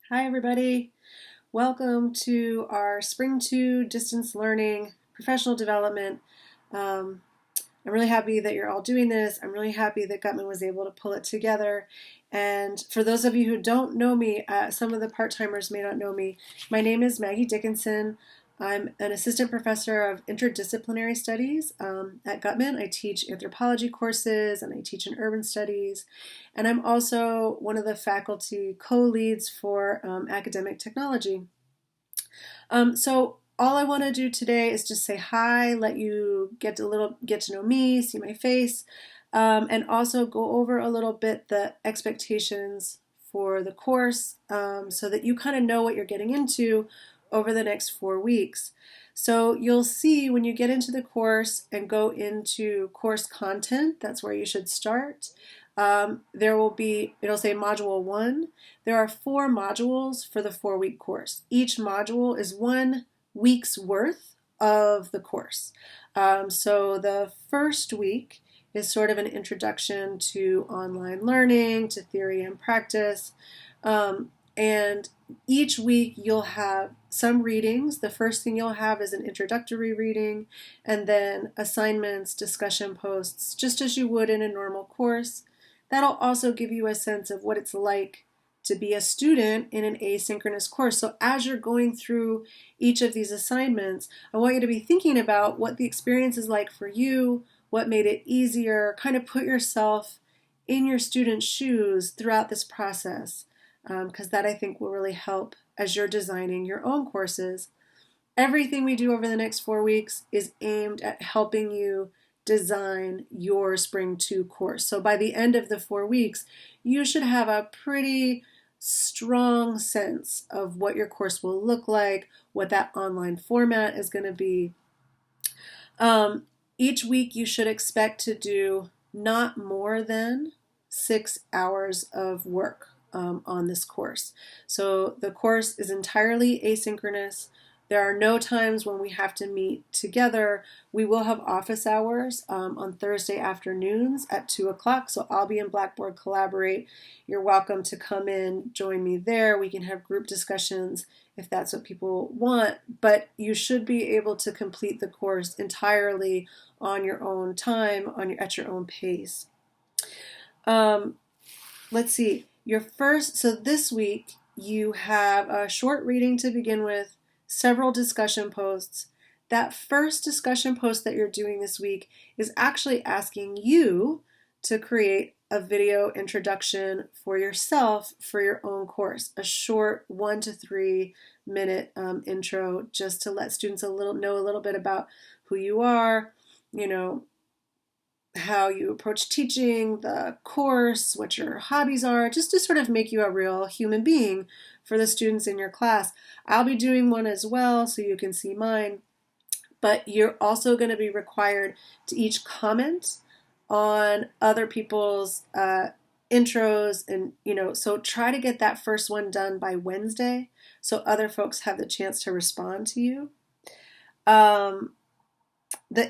Hi, everybody. Welcome to our Spring 2 Distance Learning Professional Development. Um, I'm really happy that you're all doing this. I'm really happy that Gutman was able to pull it together. And for those of you who don't know me, some of the part-timers may not know me. My name is Maggie Dickinson. I'm an assistant professor of interdisciplinary studies at Gutman. I teach anthropology courses and I teach in urban studies. And I'm also one of the faculty co-leads for academic technology. So all I want to do today is just say hi, let you get to know me, see my face, and also go over a little bit the expectations for the course, so that you kind of know what you're getting into over the next 4 weeks. So you'll see when you get into the course and go into course content, that's where you should start. It'll say module 1. There are 4 modules for the 4-week course. Each module is 1 week's worth of the course. So the first week is sort of an introduction to online learning, to theory and practice. And each week you'll have some readings. The first thing you'll have is an introductory reading, and then assignments, discussion posts, just as you would in a normal course. That'll also give you a sense of what it's like to be a student in an asynchronous course. So as you're going through each of these assignments, I want you to be thinking about what the experience is like for you, what made it easier, kind of put yourself in your student's shoes throughout this process, because that I think will really help as you're designing your own courses. Everything we do over the next 4 weeks is aimed at helping you design your Spring 2 course. So by the end of the 4 weeks, you should have a pretty strong sense of what your course will look like, what that online format is going to be. Each week you should expect to do not more than 6 hours of work on this course. So the course is entirely asynchronous. There are no times when we have to meet together. We will have office hours on Thursday afternoons at 2 o'clock. So I'll be in Blackboard Collaborate. You're welcome to come in, join me there. We can have group discussions if that's what people want. But you should be able to complete the course entirely on your own time, at your own pace. Let's see. So this week you have a short reading to begin with, several discussion posts. That first discussion post that you're doing this week is actually asking you to create a video introduction for yourself for your own course, a short 1 to 3 minute intro, just to let students know a little bit about who you are, how you approach teaching the course, what your hobbies are, just to sort of make you a real human being for the students in your class. I'll be doing one as well, so you can see mine. But you're also going to be required to each comment on other people's intros, and so try to get that first one done by Wednesday so other folks have the chance to respond to you. The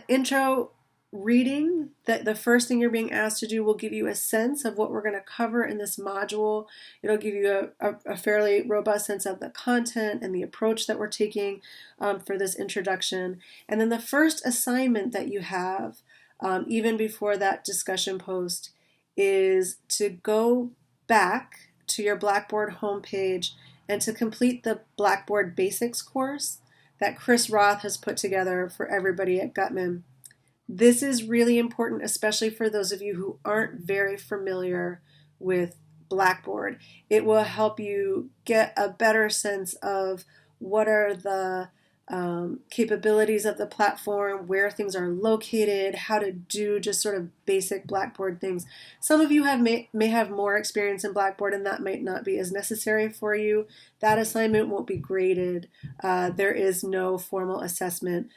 intro reading, that the first thing you're being asked to do, will give you a sense of what we're going to cover in this module. It'll give you a fairly robust sense of the content and the approach that we're taking for this introduction. And then the first assignment that you have, even before that discussion post, is to go back to your Blackboard homepage and to complete the Blackboard Basics course that Chris Roth has put together for everybody at Gutman. This is really important, especially for those of you who aren't very familiar with Blackboard. It will help you get a better sense of what are the capabilities of the platform, where things are located, how to do just sort of basic Blackboard things. Some of you may have more experience in Blackboard, and that might not be as necessary for you. That assignment won't be graded. There is no formal assessment.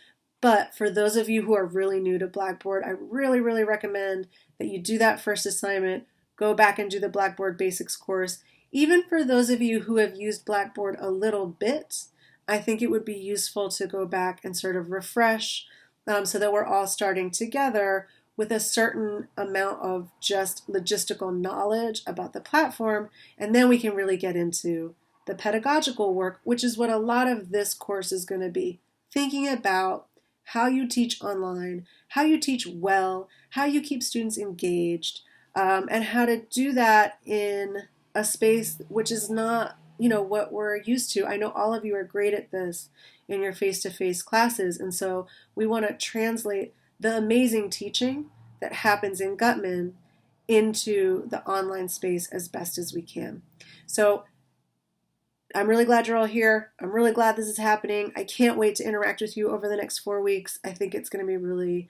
But for those of you who are really new to Blackboard, I really, really recommend that you do that first assignment, go back and do the Blackboard Basics course. Even for those of you who have used Blackboard a little bit, I think it would be useful to go back and sort of refresh, so that we're all starting together with a certain amount of just logistical knowledge about the platform, and then we can really get into the pedagogical work, which is what a lot of this course is going to be. Thinking about how you teach online, how you teach well, how you keep students engaged, and how to do that in a space which is not, what we're used to. I know all of you are great at this in your face-to-face classes, and so we want to translate the amazing teaching that happens in Gutman into the online space as best as we can. So I'm really glad you're all here. I'm really glad this is happening. I can't wait to interact with you over the next 4 weeks. I think it's going to be really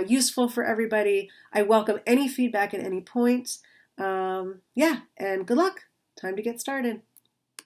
useful for everybody. I welcome any feedback at any point. And good luck. Time to get started.